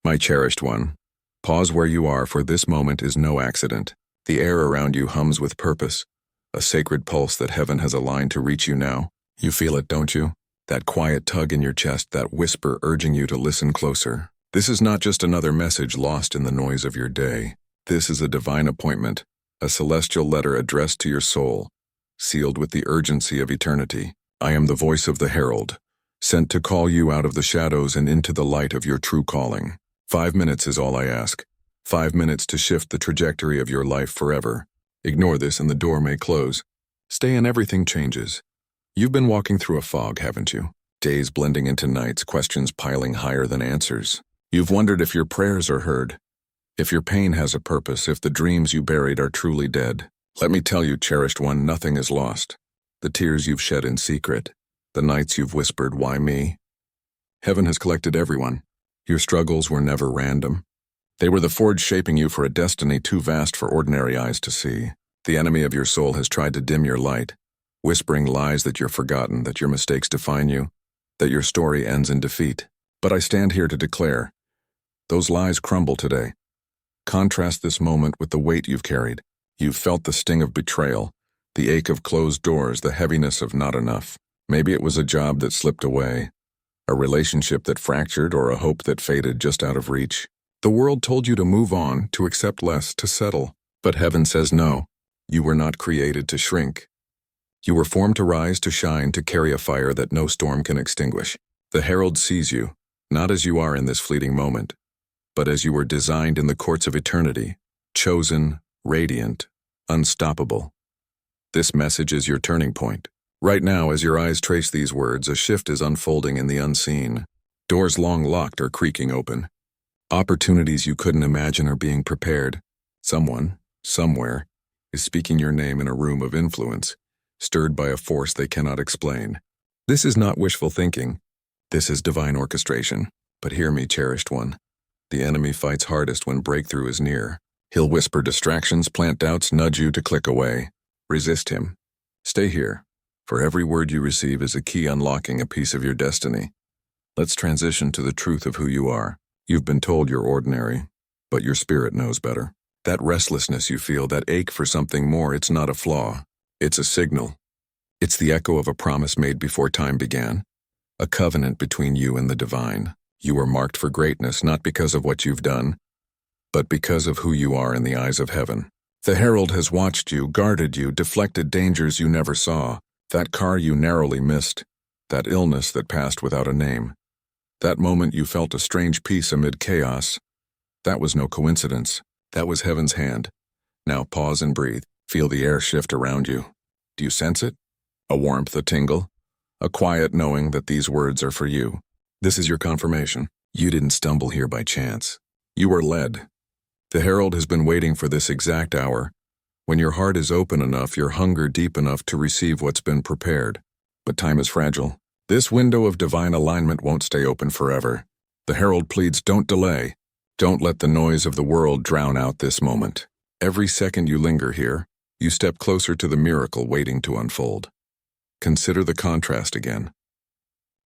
My cherished one, pause where you are, for this moment is no accident. The air around you hums with purpose, a sacred pulse that heaven has aligned to reach you now. You feel it, don't you? That quiet tug in your chest, that whisper urging you to listen closer. This is not just another message lost in the noise of your day. This is a divine appointment, a celestial letter addressed to your soul, sealed with the urgency of eternity. I am the voice of the herald, sent to call you out of the shadows and into the light of your true calling. 5 minutes is all I ask. 5 minutes to shift the trajectory of your life forever. Ignore this and the door may close. Stay and everything changes. You've been walking through a fog, haven't you? Days blending into nights, questions piling higher than answers. You've wondered if your prayers are heard, if your pain has a purpose, if the dreams you buried are truly dead. Let me tell you, cherished one, nothing is lost. The tears you've shed in secret, the nights you've whispered, "Why me?" Heaven has collected everyone. Your struggles were never random. They were the forge shaping you for a destiny too vast for ordinary eyes to see. The enemy of your soul has tried to dim your light, whispering lies that you're forgotten, that your mistakes define you, that your story ends in defeat. But I stand here to declare, those lies crumble today. Contrast this moment with the weight you've carried. You've felt the sting of betrayal, the ache of closed doors, the heaviness of not enough. Maybe it was a job that slipped away, a relationship that fractured, or a hope that faded just out of reach. The world told you to move on, to accept less, to settle. But heaven says no. You were not created to shrink. You were formed to rise, to shine, to carry a fire that no storm can extinguish. The herald sees you, not as you are in this fleeting moment, but as you were designed in the courts of eternity, chosen, radiant, unstoppable. This message is your turning point. Right now, as your eyes trace these words, a shift is unfolding in the unseen. Doors long locked are creaking open. Opportunities you couldn't imagine are being prepared. Someone, somewhere, is speaking your name in a room of influence, stirred by a force they cannot explain. This is not wishful thinking. This is divine orchestration. But hear me, cherished one. The enemy fights hardest when breakthrough is near. He'll whisper distractions, plant doubts, nudge you to click away. Resist him. Stay here, for every word you receive is a key unlocking a piece of your destiny. Let's transition to the truth of who you are. You've been told you're ordinary, but your spirit knows better. That restlessness you feel, that ache for something more, it's not a flaw. It's a signal. It's the echo of a promise made before time began, a covenant between you and the divine. You are marked for greatness, not because of what you've done, but because of who you are in the eyes of heaven. The herald has watched you, guarded you, deflected dangers you never saw, that car you narrowly missed, that illness that passed without a name. That moment you felt a strange peace amid chaos. That was no coincidence. That was heaven's hand. Now pause and breathe. Feel the air shift around you. Do you sense it? A warmth, a tingle, a quiet knowing that these words are for you. This is your confirmation. You didn't stumble here by chance. You were led. The herald has been waiting for this exact hour, when your heart is open enough, your hunger deep enough to receive what's been prepared. But time is fragile. This window of divine alignment won't stay open forever. The herald pleads, don't delay. Don't let the noise of the world drown out this moment. Every second you linger here, you step closer to the miracle waiting to unfold. Consider the contrast again.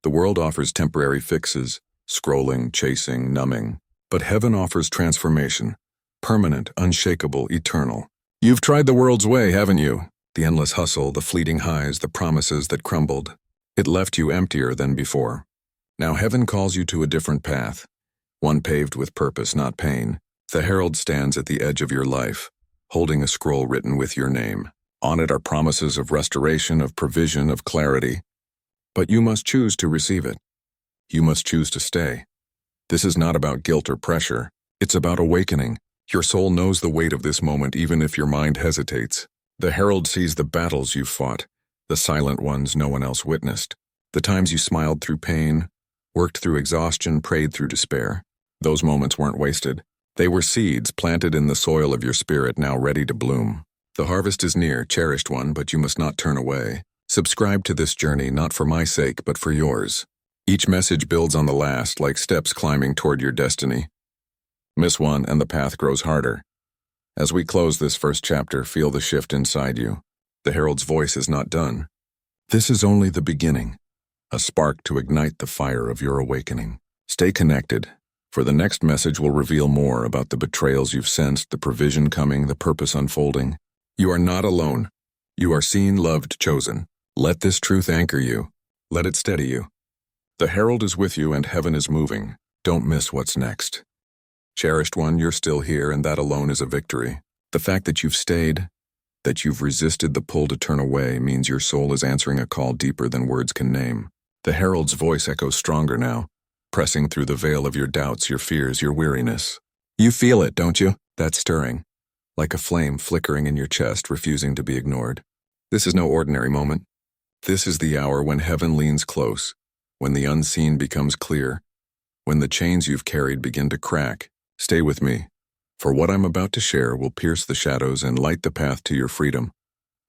The world offers temporary fixes, scrolling, chasing, numbing. But heaven offers transformation, permanent, unshakable, eternal. You've tried the world's way, haven't you? The endless hustle, the fleeting highs, the promises that crumbled. It left you emptier than before. Now heaven calls you to a different path, one paved with purpose, not pain. The herald stands at the edge of your life, holding a scroll written with your name. On it are promises of restoration, of provision, of clarity. But you must choose to receive it. You must choose to stay. This is not about guilt or pressure. It's about awakening. Your soul knows the weight of this moment even if your mind hesitates. The herald sees the battles you've fought, the silent ones no one else witnessed. The times you smiled through pain, worked through exhaustion, prayed through despair. Those moments weren't wasted. They were seeds planted in the soil of your spirit, now ready to bloom. The harvest is near, cherished one, but you must not turn away. Subscribe to this journey, not for my sake, but for yours. Each message builds on the last, like steps climbing toward your destiny. Miss one, and the path grows harder. As we close this first chapter, feel the shift inside you. The herald's voice is not done. This is only the beginning, a spark to ignite the fire of your awakening. Stay connected. For the next message will reveal more about the betrayals you've sensed, the provision coming, the purpose unfolding. You are not alone. You are seen, loved, chosen. Let this truth anchor you. Let it steady you. The herald is with you and heaven is moving. Don't miss what's next. Cherished one, you're still here, and that alone is a victory. The fact that you've stayed, that you've resisted the pull to turn away, means your soul is answering a call deeper than words can name. The herald's voice echoes stronger now, pressing through the veil of your doubts, your fears, your weariness. You feel it, don't you? That stirring, like a flame flickering in your chest, refusing to be ignored. This is no ordinary moment. This is the hour when heaven leans close, when the unseen becomes clear, when the chains you've carried begin to crack. Stay with me, for what I'm about to share will pierce the shadows and light the path to your freedom.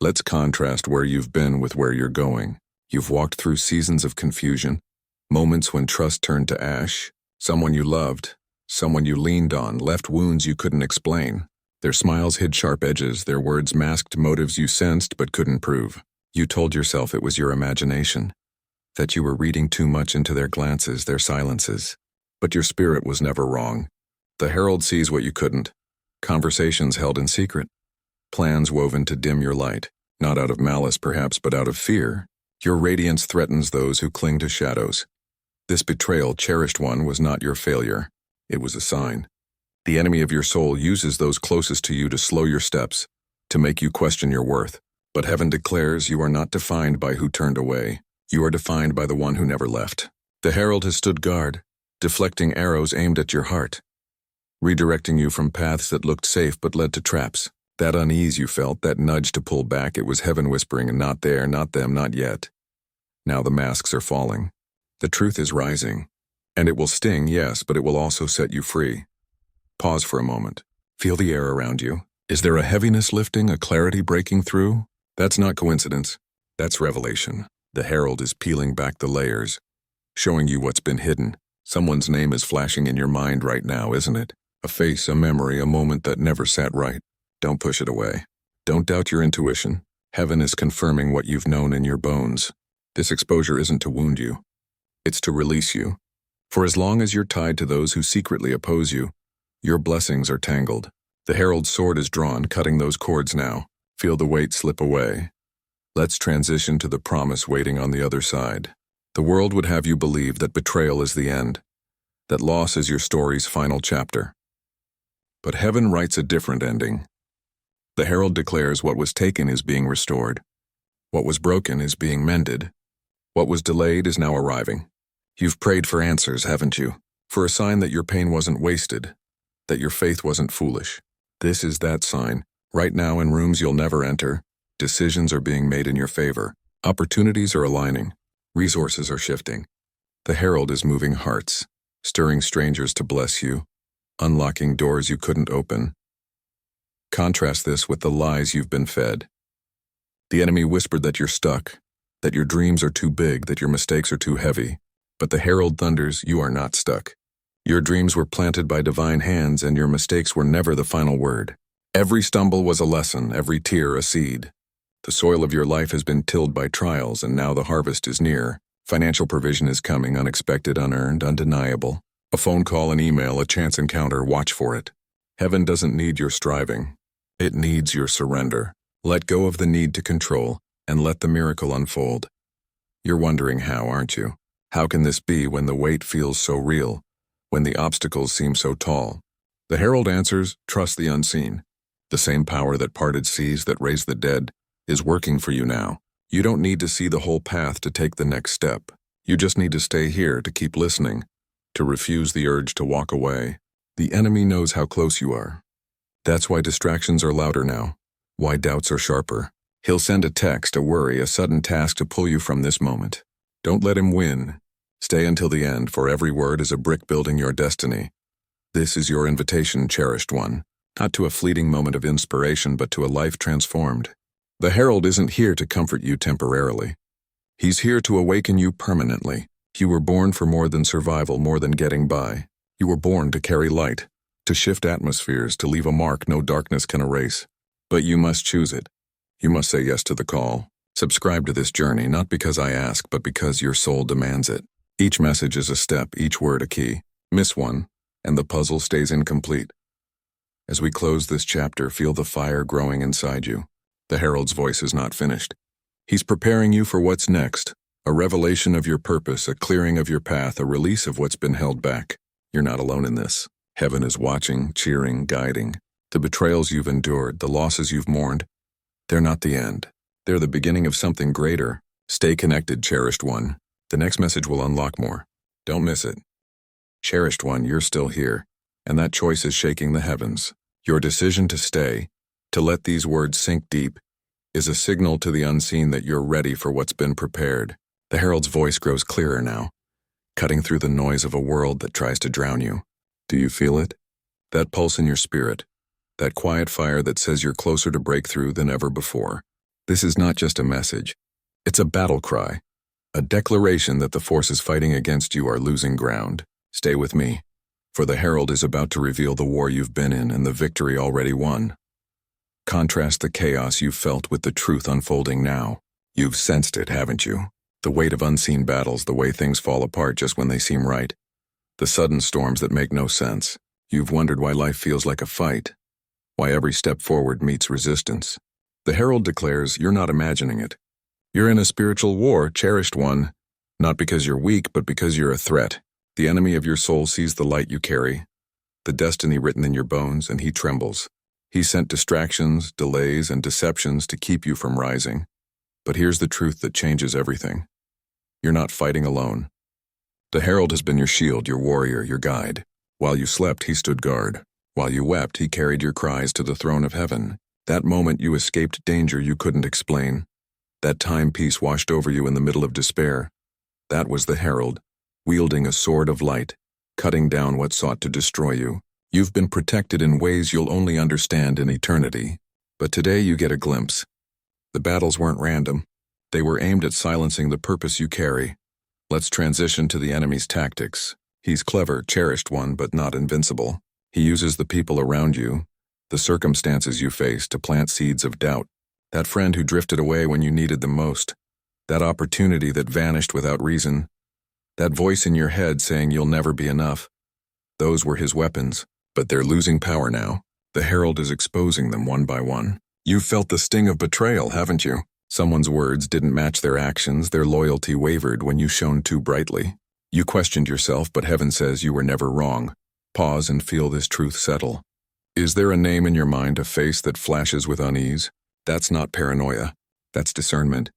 Let's contrast where you've been with where you're going. You've walked through seasons of confusion, moments when trust turned to ash. Someone you loved, someone you leaned on, left wounds you couldn't explain. Their smiles hid sharp edges, their words masked motives you sensed but couldn't prove. You told yourself it was your imagination, that you were reading too much into their glances, their silences. But your spirit was never wrong. The herald sees what you couldn't. Conversations held in secret. Plans woven to dim your light, not out of malice perhaps, but out of fear. Your radiance threatens those who cling to shadows. This betrayal, cherished one, was not your failure. It was a sign. The enemy of your soul uses those closest to you to slow your steps, to make you question your worth. But heaven declares you are not defined by who turned away. You are defined by the one who never left. The herald has stood guard, deflecting arrows aimed at your heart, redirecting you from paths that looked safe but led to traps. That unease you felt, that nudge to pull back, it was heaven whispering, not there, not them, not yet. Now the masks are falling. The truth is rising. And it will sting, yes, but it will also set you free. Pause for a moment. Feel the air around you. Is there a heaviness lifting, a clarity breaking through? That's not coincidence. That's revelation. The herald is peeling back the layers, showing you what's been hidden. Someone's name is flashing in your mind right now, isn't it? A face, a memory, a moment that never sat right. Don't push it away. Don't doubt your intuition. Heaven is confirming what you've known in your bones. This exposure isn't to wound you. It's to release you. For as long as you're tied to those who secretly oppose you, your blessings are tangled. The herald's sword is drawn, cutting those cords now. Feel the weight slip away. Let's transition to the promise waiting on the other side. The world would have you believe that betrayal is the end, that loss is your story's final chapter. But heaven writes a different ending. The herald declares what was taken is being restored. What was broken is being mended. What was delayed is now arriving. You've prayed for answers, haven't you? For a sign that your pain wasn't wasted, that your faith wasn't foolish. This is that sign. Right now, in rooms you'll never enter, decisions are being made in your favor. Opportunities are aligning. Resources are shifting. The herald is moving hearts, stirring strangers to bless you, unlocking doors you couldn't open. Contrast this with the lies you've been fed. The enemy whispered that you're stuck, that your dreams are too big, that your mistakes are too heavy. But the herald thunders, you are not stuck. Your dreams were planted by divine hands, and your mistakes were never the final word. Every stumble was a lesson, every tear a seed. The soil of your life has been tilled by trials, and now the harvest is near. Financial provision is coming, unexpected, unearned, undeniable. A phone call, an email, a chance encounter, watch for it. Heaven doesn't need your striving. It needs your surrender. Let go of the need to control, and let the miracle unfold. You're wondering how, aren't you? How can this be when the weight feels so real, when the obstacles seem so tall? The herald answers, trust the unseen. The same power that parted seas, that raised the dead, is working for you now. You don't need to see the whole path to take the next step. You just need to stay here, to keep listening, to refuse the urge to walk away. The enemy knows how close you are. That's why distractions are louder now, why doubts are sharper. He'll send a text, a worry, a sudden task to pull you from this moment. Don't let him win. Stay until the end, for every word is a brick building your destiny. This is your invitation, cherished one, not to a fleeting moment of inspiration, but to a life transformed. The herald isn't here to comfort you temporarily. He's here to awaken you permanently. You were born for more than survival, more than getting by. You were born to carry light, to shift atmospheres, to leave a mark no darkness can erase. But you must choose it. You must say yes to the call. Subscribe to this journey, not because I ask, but because your soul demands it. Each message is a step, each word a key. Miss one, and the puzzle stays incomplete. As we close this chapter, feel the fire growing inside you. The Herald's voice is not finished. He's preparing you for what's next, a revelation of your purpose, a clearing of your path, a release of what's been held back. You're not alone in this. Heaven is watching, cheering, guiding. The betrayals you've endured, the losses you've mourned, they're not the end. They're the beginning of something greater. Stay connected, cherished one. The next message will unlock more. Don't miss it. Cherished one, you're still here, and that choice is shaking the heavens. Your decision to stay, to let these words sink deep, is a signal to the unseen that you're ready for what's been prepared. The Herald's voice grows clearer now, cutting through the noise of a world that tries to drown you. Do you feel it? That pulse in your spirit, that quiet fire that says you're closer to breakthrough than ever before. This is not just a message. It's a battle cry, a declaration that the forces fighting against you are losing ground. Stay with me, for the Herald is about to reveal the war you've been in and the victory already won. Contrast the chaos you've felt with the truth unfolding now. You've sensed it, haven't you? The weight of unseen battles, the way things fall apart just when they seem right. The sudden storms that make no sense. You've wondered why life feels like a fight, why every step forward meets resistance. The Herald declares you're not imagining it. You're in a spiritual war, cherished one, not because you're weak, but because you're a threat. The enemy of your soul sees the light you carry, the destiny written in your bones, and he trembles. He sent distractions, delays, and deceptions to keep you from rising. But here's the truth that changes everything. You're not fighting alone. The Herald has been your shield, your warrior, your guide. While you slept, he stood guard. While you wept, he carried your cries to the throne of heaven. That moment you escaped danger you couldn't explain. That timepiece washed over you in the middle of despair. That was the Herald, wielding a sword of light, cutting down what sought to destroy you. You've been protected in ways you'll only understand in eternity. But today you get a glimpse. The battles weren't random. They were aimed at silencing the purpose you carry. Let's transition to the enemy's tactics. He's clever, cherished one, but not invincible. He uses the people around you, the circumstances you face, to plant seeds of doubt. That friend who drifted away when you needed them most. That opportunity that vanished without reason. That voice in your head saying you'll never be enough. Those were his weapons, but they're losing power now. The Herald is exposing them one by one. You've felt the sting of betrayal, haven't you? Someone's words didn't match their actions, their loyalty wavered when you shone too brightly. You questioned yourself, but heaven says you were never wrong. Pause and feel this truth settle. Is there a name in your mind, a face that flashes with unease? That's not paranoia. That's discernment.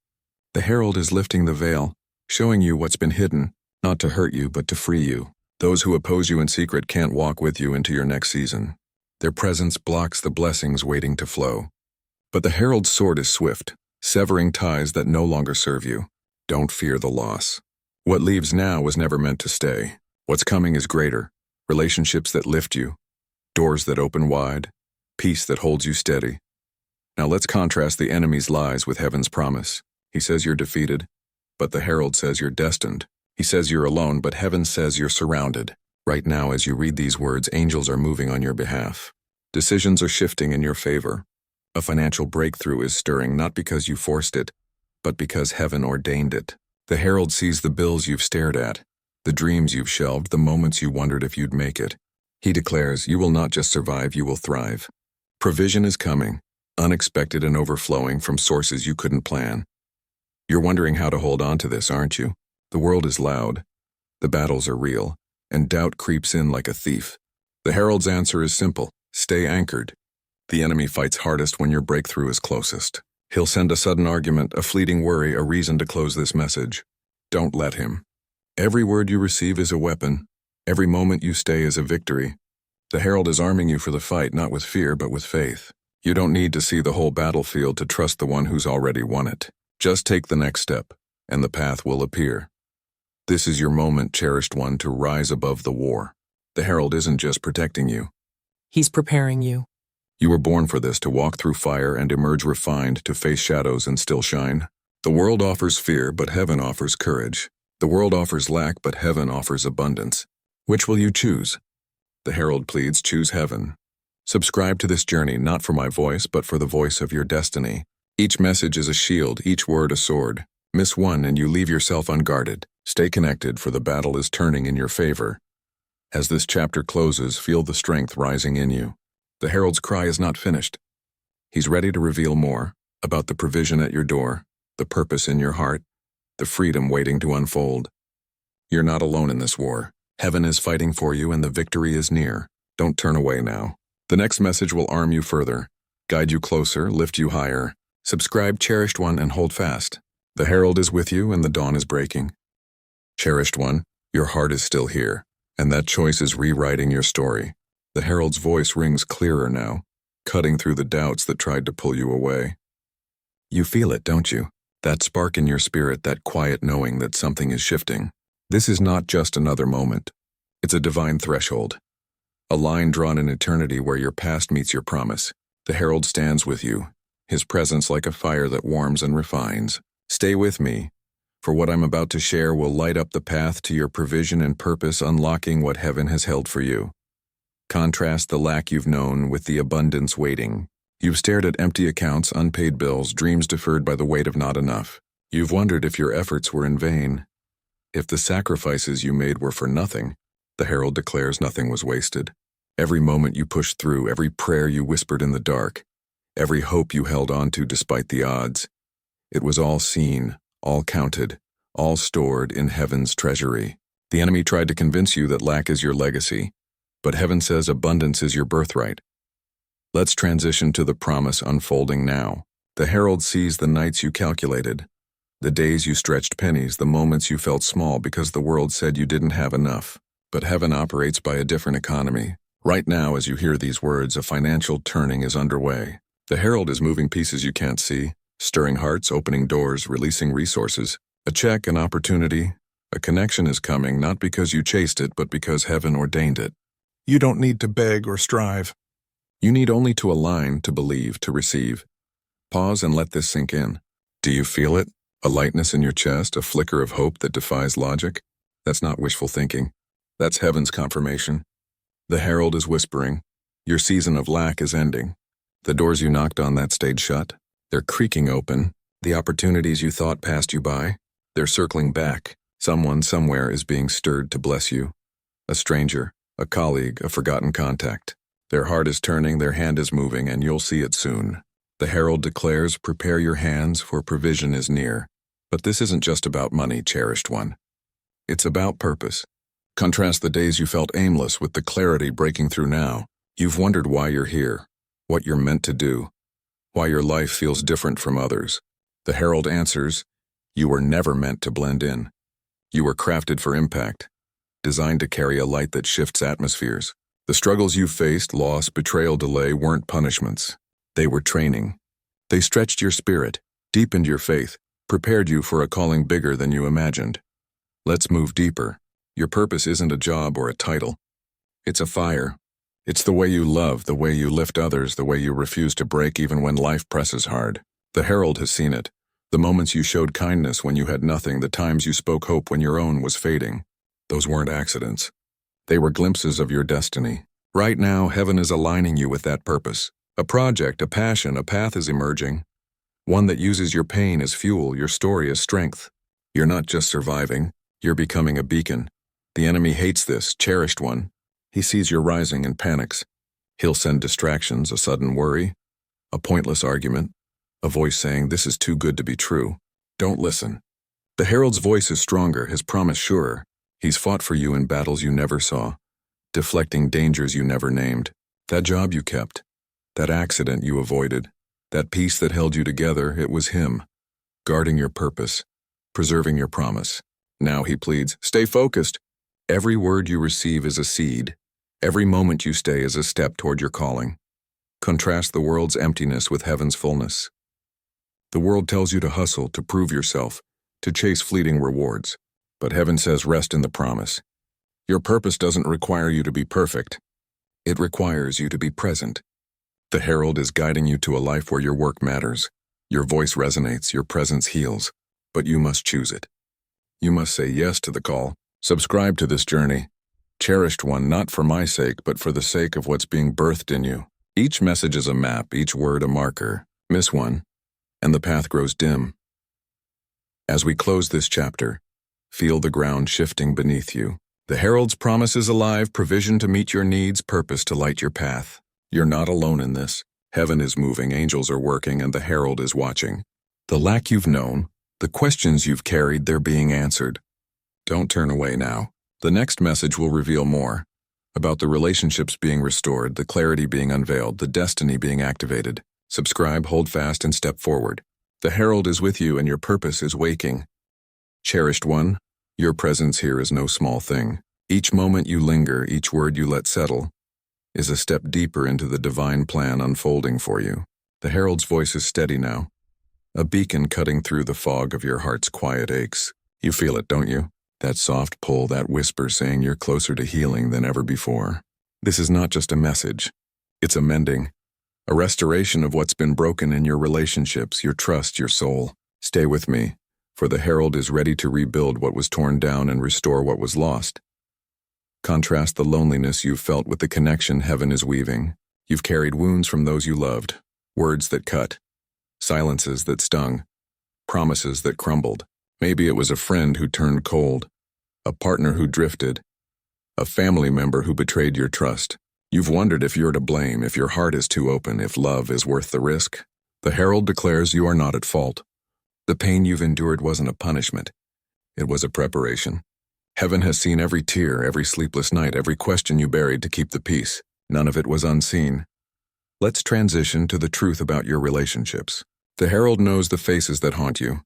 The Herald is lifting the veil, showing you what's been hidden, not to hurt you, but to free you. Those who oppose you in secret can't walk with you into your next season. Their presence blocks the blessings waiting to flow. But the Herald's sword is swift, severing ties that no longer serve you. Don't fear the loss. What leaves now was never meant to stay. What's coming is greater. Relationships that lift you, doors that open wide, peace that holds you steady. Now let's contrast the enemy's lies with heaven's promise. He says you're defeated, but the Herald says you're destined. He says you're alone, but heaven says you're surrounded. Right now, as you read these words, angels are moving on your behalf. Decisions are shifting in your favor. A financial breakthrough is stirring, not because you forced it, but because heaven ordained it. The Herald sees the bills you've stared at, the dreams you've shelved, the moments you wondered if you'd make it. He declares you will not just survive, you will thrive. Provision is coming, unexpected and overflowing from sources you couldn't plan. You're wondering how to hold on to this, aren't you? The world is loud, the battles are real, and doubt creeps in like a thief. The Herald's answer is simple: stay anchored. The enemy fights hardest when your breakthrough is closest. He'll send a sudden argument, a fleeting worry, a reason to close this message. Don't let him. Every word you receive is a weapon. Every moment you stay is a victory. The Herald is arming you for the fight, not with fear, but with faith. You don't need to see the whole battlefield to trust the one who's already won it. Just take the next step, and the path will appear. This is your moment, cherished one, to rise above the war. The Herald isn't just protecting you. He's preparing you. You were born for this, to walk through fire and emerge refined, to face shadows and still shine. The world offers fear, but heaven offers courage. The world offers lack, but heaven offers abundance. Which will you choose? The Herald pleads, choose heaven. Subscribe to this journey, not for my voice, but for the voice of your destiny. Each message is a shield, each word a sword. Miss one and you leave yourself unguarded. Stay connected, for the battle is turning in your favor. As this chapter closes, feel the strength rising in you. The herald's cry is not finished. He's ready to reveal more about the provision at your door, the purpose in your heart, the freedom waiting to unfold. You're not alone in this war. Heaven is fighting for you and the victory is near. Don't turn away now. The next message will arm you further, guide you closer, lift you higher. Subscribe, cherished one, and hold fast. The herald is with you and the dawn is breaking. Cherished one, your heart is still here, and that choice is rewriting your story. The herald's voice rings clearer now, cutting through the doubts that tried to pull you away. You feel it, don't you? That spark in your spirit, that quiet knowing that something is shifting. This is not just another moment. It's a divine threshold. A line drawn in eternity where your past meets your promise. The herald stands with you, his presence like a fire that warms and refines. Stay with me, for what I'm about to share will light up the path to your provision and purpose, unlocking what heaven has held for you. Contrast the lack you've known with the abundance waiting. You've stared at empty accounts, unpaid bills, dreams deferred by the weight of not enough. You've wondered if your efforts were in vain, if the sacrifices you made were for nothing. The herald declares nothing was wasted. Every moment you pushed through, every prayer you whispered in the dark, every hope you held on to despite the odds, it was all seen, all counted, all stored in heaven's treasury. The enemy tried to convince you that lack is your legacy, but heaven says abundance is your birthright. Let's transition to the promise unfolding now. The herald sees the nights you calculated, the days you stretched pennies, the moments you felt small because the world said you didn't have enough. But heaven operates by a different economy. Right now, as you hear these words, a financial turning is underway. The herald is moving pieces you can't see, stirring hearts, opening doors, releasing resources. A check, an opportunity, a connection is coming, not because you chased it, but because heaven ordained it. You don't need to beg or strive. You need only to align, to believe, to receive. Pause and let this sink in. Do you feel it? A lightness in your chest, a flicker of hope that defies logic? That's not wishful thinking. That's heaven's confirmation. The herald is whispering, your season of lack is ending. The doors you knocked on that stayed shut. They're creaking open. The opportunities you thought passed you by, they're circling back. Someone somewhere is being stirred to bless you. A stranger, a colleague, a forgotten contact. Their heart is turning, their hand is moving, and you'll see it soon. The herald declares, prepare your hands, for provision is near. But this isn't just about money, cherished one. It's about purpose. Contrast the days you felt aimless with the clarity breaking through now. You've wondered why you're here, what you're meant to do, why your life feels different from others. The herald answers, you were never meant to blend in. You were crafted for impact, designed to carry a light that shifts atmospheres. The struggles you faced, loss, betrayal, delay, weren't punishments. They were training. They stretched your spirit, deepened your faith, prepared you for a calling bigger than you imagined. Let's move deeper. Your purpose isn't a job or a title. It's a fire. It's the way you love, the way you lift others, the way you refuse to break even when life presses hard. The herald has seen it. The moments you showed kindness when you had nothing, the times you spoke hope when your own was fading. Those weren't accidents. They were glimpses of your destiny. Right now, heaven is aligning you with that purpose. A project, a passion, a path is emerging. One that uses your pain as fuel, your story as strength. You're not just surviving, you're becoming a beacon. The enemy hates this, cherished one. He sees your rising and panics. He'll send distractions, a sudden worry, a pointless argument, a voice saying, this is too good to be true. Don't listen. The herald's voice is stronger, his promise surer. He's fought for you in battles you never saw, deflecting dangers you never named. That job you kept, that accident you avoided, that peace that held you together, it was him, guarding your purpose, preserving your promise. Now he pleads, stay focused. Every word you receive is a seed. Every moment you stay is a step toward your calling. Contrast the world's emptiness with heaven's fullness. The world tells you to hustle, to prove yourself, to chase fleeting rewards. But heaven says rest in the promise. Your purpose doesn't require you to be perfect. It requires you to be present. The herald is guiding you to a life where your work matters. Your voice resonates, your presence heals. But you must choose it. You must say yes to the call. Subscribe to this journey. Cherished one, not for my sake, but for the sake of what's being birthed in you. Each message is a map, each word a marker. Miss one, and the path grows dim. As we close this chapter, feel the ground shifting beneath you. The herald's promise is alive, provision to meet your needs, purpose to light your path. You're not alone in this. Heaven is moving, angels are working, and the herald is watching. The lack you've known, the questions you've carried, they're being answered. Don't turn away now. The next message will reveal more about the relationships being restored, the clarity being unveiled, the destiny being activated. Subscribe, hold fast, and step forward. The herald is with you and your purpose is waking. Cherished one, your presence here is no small thing. Each moment you linger, each word you let settle, is a step deeper into the divine plan unfolding for you. The herald's voice is steady now, a beacon cutting through the fog of your heart's quiet aches. You feel it, don't you? That soft pull, that whisper saying you're closer to healing than ever before. This is not just a message. It's a mending, a restoration of what's been broken in your relationships, your trust, your soul. Stay with me, for the herald is ready to rebuild what was torn down and restore what was lost. Contrast the loneliness you've felt with the connection heaven is weaving. You've carried wounds from those you loved, words that cut, silences that stung, promises that crumbled. Maybe it was a friend who turned cold, a partner who drifted, a family member who betrayed your trust. You've wondered if you're to blame, if your heart is too open, if love is worth the risk. The herald declares you are not at fault. The pain you've endured wasn't a punishment. It was a preparation. Heaven has seen every tear, every sleepless night, every question you buried to keep the peace. None of it was unseen. Let's transition to the truth about your relationships. The herald knows the faces that haunt you,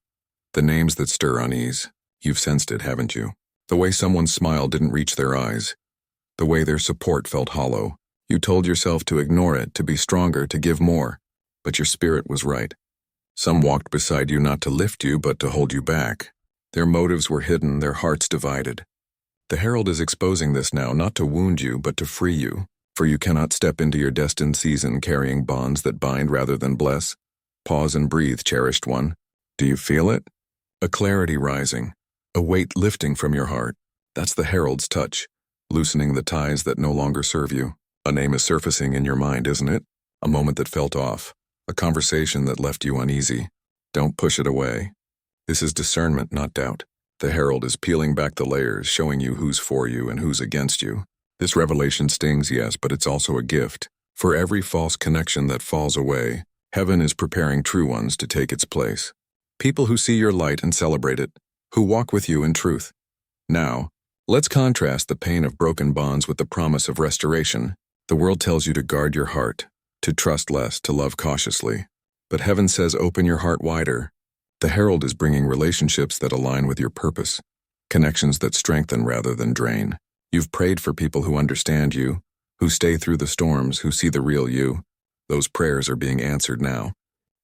the names that stir unease. You've sensed it, haven't you? The way someone's smile didn't reach their eyes, the way their support felt hollow. You told yourself to ignore it, to be stronger, to give more, but your spirit was right. Some walked beside you not to lift you, but to hold you back. Their motives were hidden, their hearts divided. The herald is exposing this now, not to wound you, but to free you, for you cannot step into your destined season carrying bonds that bind rather than bless. Pause and breathe, cherished one. Do you feel it? A clarity rising, a weight lifting from your heart. That's the herald's touch, loosening the ties that no longer serve you. A name is surfacing in your mind, isn't it? A moment that felt off, a conversation that left you uneasy. Don't push it away. This is discernment, not doubt. The herald is peeling back the layers, showing you who's for you and who's against you. This revelation stings, yes, but it's also a gift. For every false connection that falls away, heaven is preparing true ones to take its place. People who see your light and celebrate it, who walk with you in truth. Now, let's contrast the pain of broken bonds with the promise of restoration. The world tells you to guard your heart, to trust less, to love cautiously. But heaven says open your heart wider. The herald is bringing relationships that align with your purpose, connections that strengthen rather than drain. You've prayed for people who understand you, who stay through the storms, who see the real you. Those prayers are being answered now.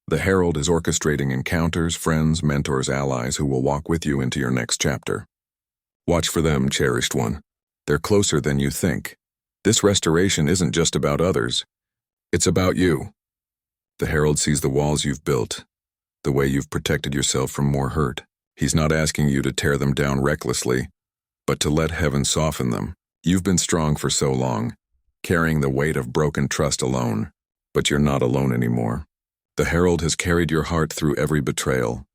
The herald is orchestrating encounters, friends, mentors, allies who will walk with you into your next chapter. Watch for them, cherished one. They're closer than you think. This restoration isn't just about others. It's about you. The herald sees the walls you've built, the way you've protected yourself from more hurt. He's not asking you to tear them down recklessly, but to let heaven soften them. You've been strong for so long, carrying the weight of broken trust alone, but you're not alone anymore. The herald has carried your heart through every betrayal,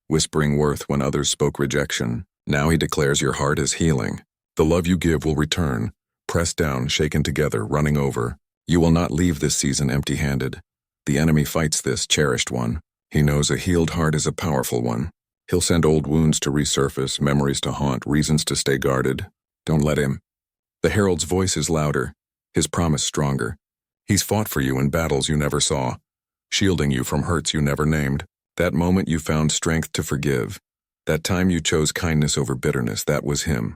whispering worth when others spoke rejection. Now he declares your heart is healing. The love you give will return, pressed down, shaken together, running over. You will not leave this season empty-handed. The enemy fights this, cherished one. He knows a healed heart is a powerful one. He'll send old wounds to resurface, memories to haunt, reasons to stay guarded. Don't let him. The herald's voice is louder, his promise stronger. He's fought for you in battles you never saw, shielding you from hurts you never named. That moment you found strength to forgive, that time you chose kindness over bitterness, that was him,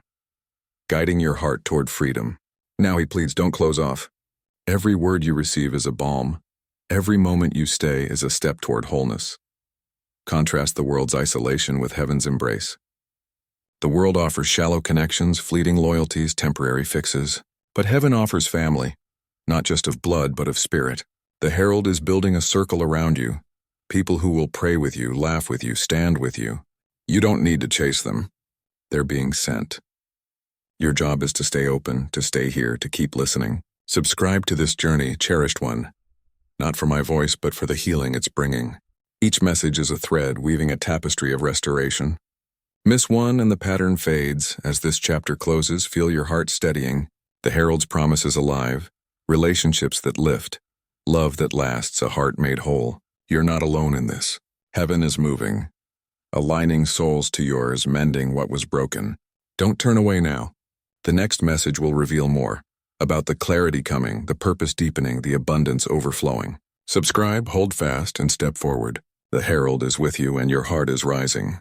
guiding your heart toward freedom. Now he pleads, don't close off. Every word you receive is a balm. Every moment you stay is a step toward wholeness. Contrast the world's isolation with heaven's embrace. The world offers shallow connections, fleeting loyalties, temporary fixes. But heaven offers family, not just of blood, but of spirit. The herald is building a circle around you, people who will pray with you, laugh with you, stand with you. You don't need to chase them. They're being sent. Your job is to stay open, to stay here, to keep listening. Subscribe to this journey, cherished one. Not for my voice, but for the healing it's bringing. Each message is a thread weaving a tapestry of restoration. Miss one and the pattern fades. As this chapter closes, feel your heart steadying. The herald's promise is alive. Relationships that lift. Love that lasts, a heart made whole. You're not alone in this. Heaven is moving. Aligning souls to yours, mending what was broken. Don't turn away now. The next message will reveal more. About the clarity coming, the purpose deepening, the abundance overflowing. Subscribe, hold fast, and step forward. The herald is with you and your heart is rising.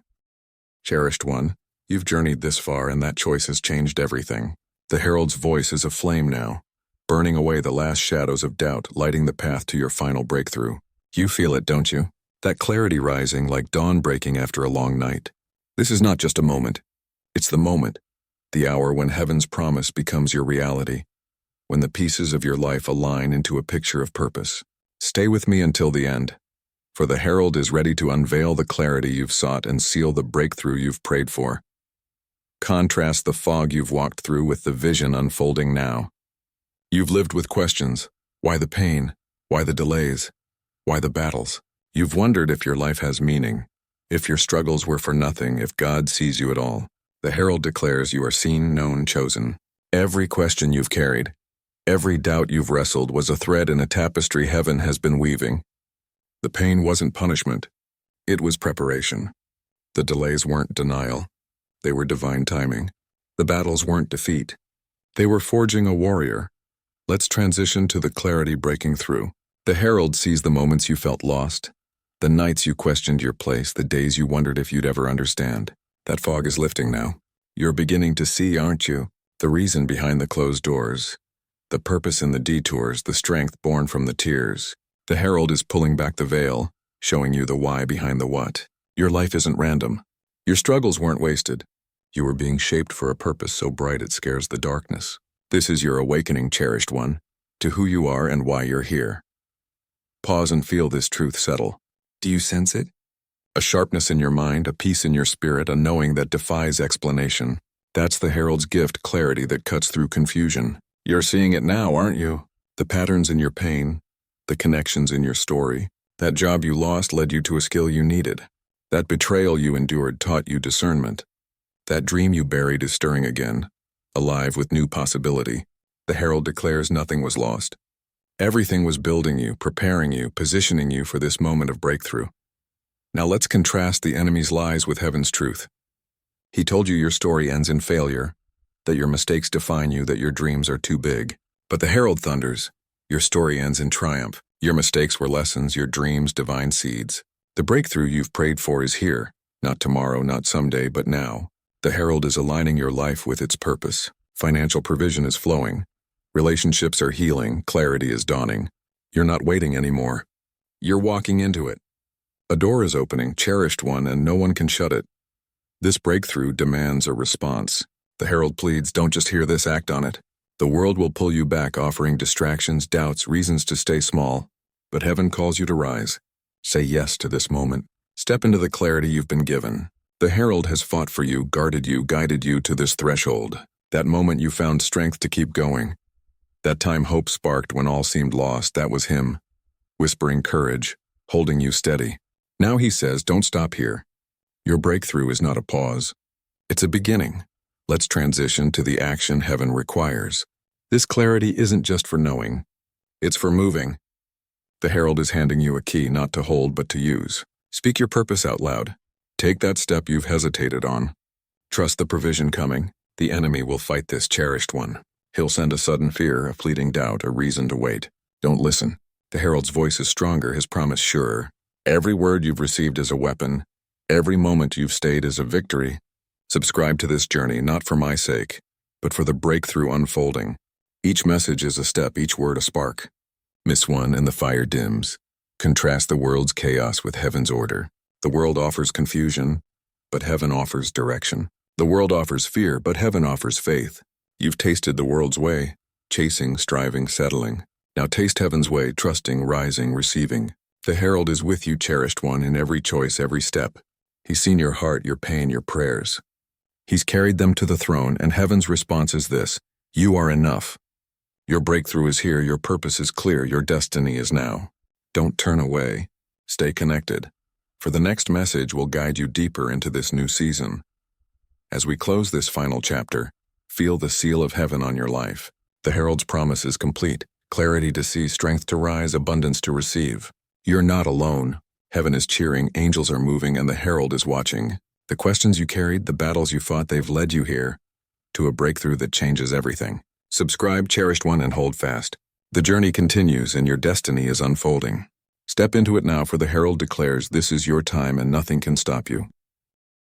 Cherished one, you've journeyed this far and that choice has changed everything. The herald's voice is aflame now, burning away the last shadows of doubt, lighting the path to your final breakthrough. You feel it, don't you? That clarity rising like dawn breaking after a long night. This is not just a moment. It's the moment, the hour when heaven's promise becomes your reality, when the pieces of your life align into a picture of purpose. Stay with me until the end, for the herald is ready to unveil the clarity you've sought and seal the breakthrough you've prayed for. Contrast the fog you've walked through with the vision unfolding now. You've lived with questions. Why the pain? Why the delays? Why the battles? You've wondered if your life has meaning, if your struggles were for nothing, if God sees you at all. The herald declares you are seen, known, chosen. Every question you've carried, every doubt you've wrestled was a thread in a tapestry heaven has been weaving. The pain wasn't punishment. It was preparation. The delays weren't denial. They were divine timing. The battles weren't defeat. They were forging a warrior. Let's transition to the clarity breaking through. The herald sees the moments you felt lost, the nights you questioned your place, the days you wondered if you'd ever understand. That fog is lifting now. You're beginning to see, aren't you? The reason behind the closed doors, the purpose in the detours, the strength born from the tears. The herald is pulling back the veil, showing you the why behind the what. Your life isn't random. Your struggles weren't wasted. You were being shaped for a purpose so bright it scares the darkness. This is your awakening, cherished one, to who you are and why you're here. Pause and feel this truth settle. Do you sense it? A sharpness in your mind, a peace in your spirit, a knowing that defies explanation. That's the herald's gift, clarity that cuts through confusion. You're seeing it now, aren't you? The patterns in your pain, the connections in your story. That job you lost led you to a skill you needed. That betrayal you endured taught you discernment. That dream you buried is stirring again, alive with new possibility. The herald declares nothing was lost. Everything was building you, preparing you, positioning you for this moment of breakthrough. Now let's contrast the enemy's lies with heaven's truth. He told you your story ends in failure, that your mistakes define you, that your dreams are too big. But the herald thunders. Your story ends in triumph. Your mistakes were lessons, your dreams divine seeds. The breakthrough you've prayed for is here, not tomorrow, not someday, but now. The herald is aligning your life with its purpose. Financial provision is flowing. Relationships are healing. Clarity is dawning. You're not waiting anymore. You're walking into it. A door is opening, cherished one, and no one can shut it. This breakthrough demands a response. The herald pleads, don't just hear this, act on it. The world will pull you back, offering distractions, doubts, reasons to stay small. But heaven calls you to rise. Say yes to this moment. Step into the clarity you've been given. The herald has fought for you, guarded you, guided you to this threshold. That moment you found strength to keep going. That time hope sparked when all seemed lost, that was him, whispering courage, holding you steady. Now he says, don't stop here. Your breakthrough is not a pause. It's a beginning. Let's transition to the action heaven requires. This clarity isn't just for knowing. It's for moving. The herald is handing you a key not to hold but to use. Speak your purpose out loud. Take that step you've hesitated on. Trust the provision coming. The enemy will fight this cherished one. He'll send a sudden fear, a fleeting doubt, a reason to wait. Don't listen. The herald's voice is stronger, his promise surer. Every word you've received is a weapon. Every moment you've stayed is a victory. Subscribe to this journey, not for my sake, but for the breakthrough unfolding. Each message is a step, each word a spark. Miss one and the fire dims. Contrast the world's chaos with heaven's order. The world offers confusion, but heaven offers direction. The world offers fear, but heaven offers faith. You've tasted the world's way, chasing, striving, settling. Now taste heaven's way, trusting, rising, receiving. The herald is with you, cherished one, in every choice, every step. He's seen your heart, your pain, your prayers. He's carried them to the throne, and heaven's response is this: you are enough. Your breakthrough is here, your purpose is clear, your destiny is now. Don't turn away. Stay connected, for the next message will guide you deeper into this new season. As we close this final chapter, feel the seal of heaven on your life. The herald's promise is complete. Clarity to see, strength to rise, abundance to receive. You're not alone. Heaven is cheering, angels are moving, and the herald is watching. The questions you carried, the battles you fought, they've led you here to a breakthrough that changes everything. Subscribe, cherished one, and hold fast. The journey continues and your destiny is unfolding. Step into it now, for the herald declares this is your time and nothing can stop you.